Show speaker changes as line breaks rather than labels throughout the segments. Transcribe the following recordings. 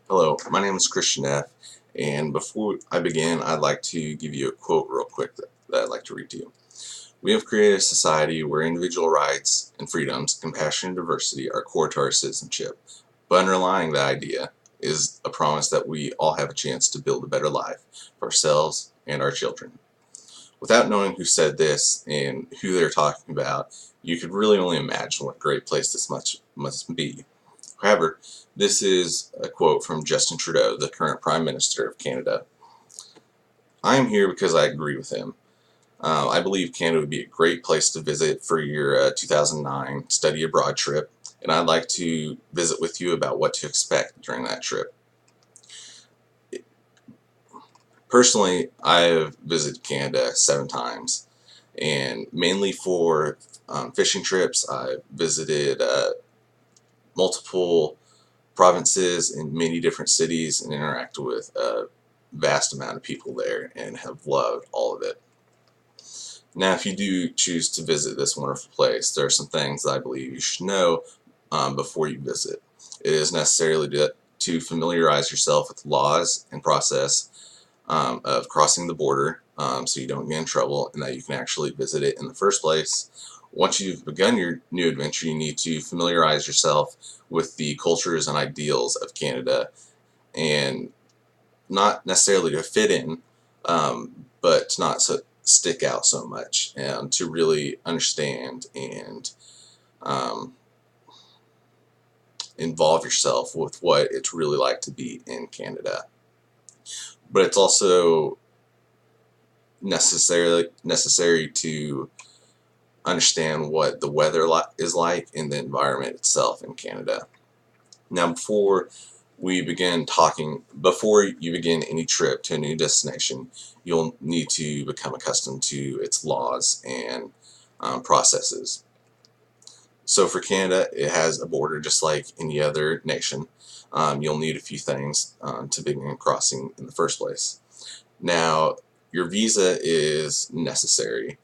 Hello, my name is Christian Neff, and before I begin, I'd like to give you a quote real quick that I'd like to read to you. We have created a society where individual rights and freedoms, compassion and diversity are core to our citizenship. But underlying that idea is a promise that we all have a chance to build a better life for ourselves and our children. Without knowing who said this and who they're talking about, you could really only imagine what a great place this must be. However, this is a quote from Justin Trudeau, the current Prime Minister of Canada. I am here because I agree with him. I believe Canada would be a great place to visit for your 2009 study abroad trip, and I'd like to visit with you about what to expect during that trip. Personally, I have visited Canada 7 times, and mainly for fishing trips. I've visited multiple provinces in many different cities and interacted with a vast amount of people there and have loved all of it. Now, if you do choose to visit this wonderful place, there are some things that I believe you should know before you visit. It is necessary to familiarize yourself with laws and process of crossing the border so you don't get in trouble and that you can actually visit it in the first place. Once you've begun your new adventure, you need to familiarize yourself with the cultures and ideals of Canada, and not necessarily to fit in, but to not stick out so much, and to really understand and um, involve yourself with what it's really like to be in Canada. But it's also necessary to understand what the weather is like in the environment itself in Canada. Now, before you begin any trip to a new destination, you'll need to become accustomed to its laws and processes. So for Canada, it has a border just like any other nation. You'll need a few things to begin crossing in the first place. Now, your visa is necessary.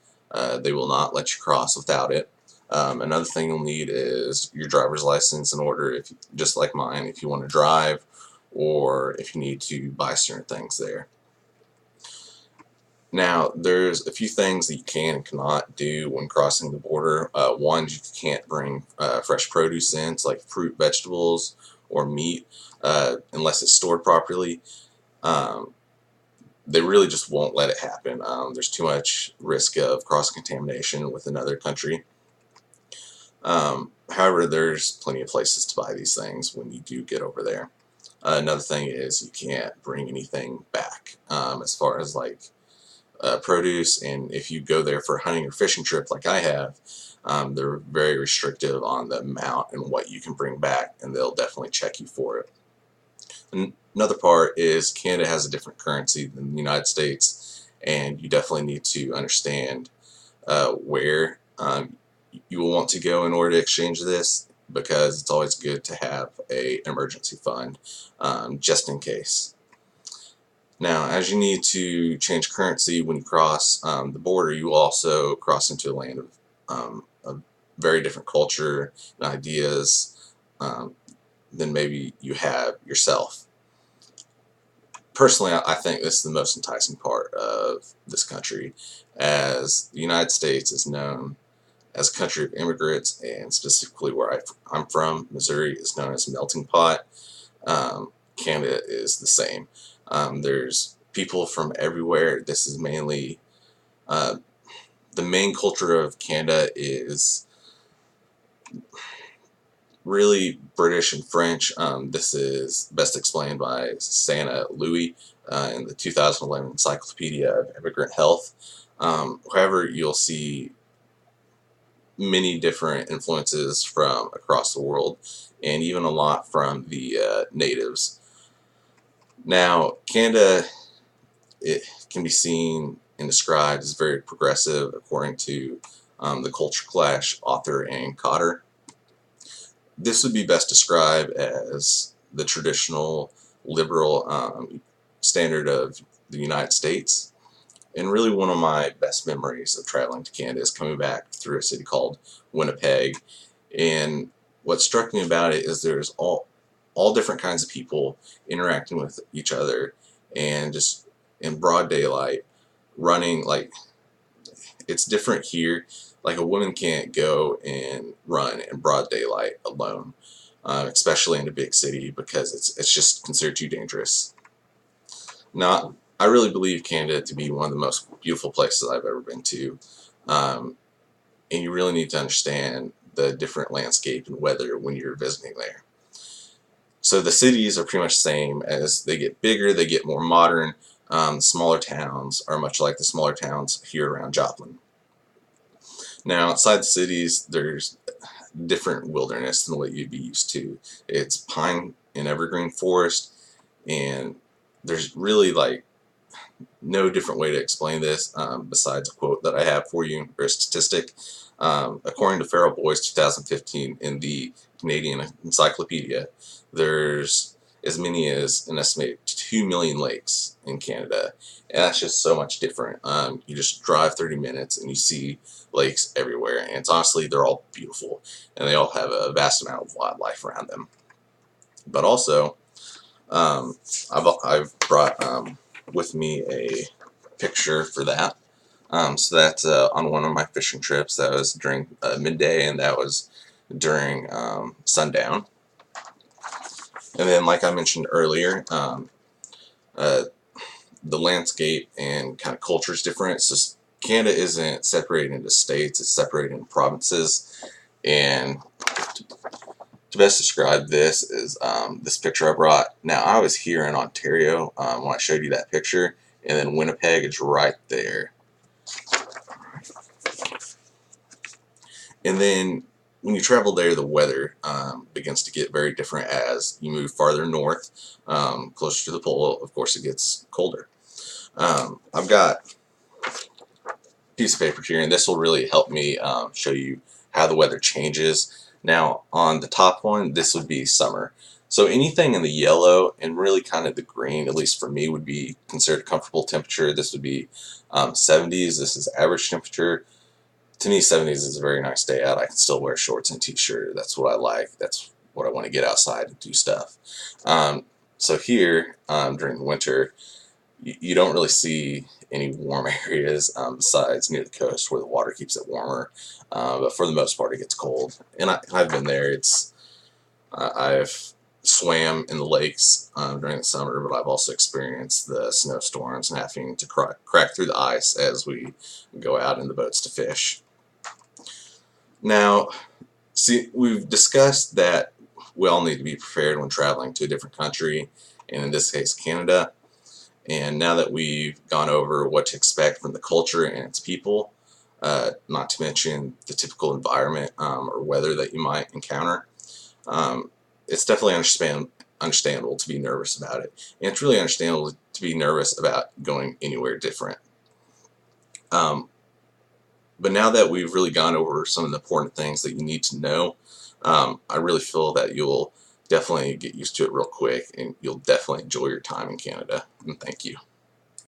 They will not let you cross without it. Another thing you'll need is your driver's license in order, if just like mine, if you want to drive or if you need to buy certain things there. Now, there's a few things that you can and cannot do when crossing the border. One, you can't bring fresh produce in, so like fruit, vegetables, or meat, unless it's stored properly. Um, they really just won't let it happen. There's too much risk of cross-contamination with another country. However, there's plenty of places to buy these things when you do get over there. Another thing is you can't bring anything back as far as like produce, and if you go there for a hunting or fishing trip like I have, they're very restrictive on the amount and what you can bring back, and they'll definitely check you for it. Another part is Canada has a different currency than the United States, and you definitely need to understand where you will want to go in order to exchange this, because it's always good to have an emergency fund just in case. Now, as you need to change currency when you cross the border, you also cross into a land of very different culture and ideas than maybe you have yourself. Personally, I think this is the most enticing part of this country, as the United States is known as a country of immigrants, and specifically where I'm from, Missouri, is known as a melting pot. Canada is the same. There's people from everywhere. This is mainly uh, the main culture of Canada is really British and French. This is best explained by Santa Louis in the 2011 Encyclopedia of Immigrant Health. However, you'll see many different influences from across the world, and even a lot from the natives. Now, Canada, it can be seen and described as very progressive, according to the Culture Clash author Ann Cotter. This would be best described as the traditional liberal standard of the United States. And really, one of my best memories of traveling to Canada is coming back through a city called Winnipeg. And what struck me about it is there's all different kinds of people interacting with each other, and just in broad daylight running. Like, it's different here. Like, a woman can't go and run in broad daylight alone, especially in a big city, because it's just considered too dangerous. Now, I really believe Canada to be one of the most beautiful places I've ever been to, um, and you really need to understand the different landscape and weather when you're visiting there. So the cities are pretty much the same. As they get bigger, they get more modern. Smaller towns are much like the smaller towns here around Joplin. Now, outside the cities, there's different wilderness than what you'd be used to. It's pine and evergreen forest, and there's really like no different way to explain this, besides a quote that I have for you, or a statistic. According to Feral Boys 2015 in the Canadian Encyclopedia, there's as many as an estimated 2 million lakes in Canada, and that's just so much different. You just drive 30 minutes and you see lakes everywhere, and it's honestly, they're all beautiful, and they all have a vast amount of wildlife around them. But also, I've brought with me a picture for that. So that's on one of my fishing trips. That was during midday, and that was during sundown. And then, like I mentioned earlier, uh, the landscape and kind of culture is different. It's just Canada isn't separated into states; it's separated into provinces. And to best describe this is this picture I brought. Now, I was here in Ontario when I showed you that picture, and then Winnipeg is right there. And then when you travel there, the weather begins to get very different as you move farther north, closer to the pole. Of course, it gets colder. I've got a piece of paper here, and this will really help me show you how the weather changes. Now, on the top one, this would be summer. So anything in the yellow and really kind of the green, at least for me, would be considered comfortable temperature. This would be 70s. This is average temperature. To me, 70s is a very nice day out. I can still wear shorts and t-shirt. That's what I like. That's what I want to get outside and do stuff. So here, during the winter, you don't really see any warm areas besides near the coast where the water keeps it warmer. But for the most part, it gets cold. And I've been there. I've swam in the lakes during the summer, but I've also experienced the snowstorms and having to crack through the ice as we go out in the boats to fish. Now, see, we've discussed that we all need to be prepared when traveling to a different country, and in this case, Canada. And now that we've gone over what to expect from the culture and its people, not to mention the typical environment or weather that you might encounter, it's definitely understandable to be nervous about it. And it's really understandable to be nervous about going anywhere different. But now that we've really gone over some of the important things that you need to know, I really feel that you'll definitely get used to it real quick, and you'll definitely enjoy your time in Canada. And thank you.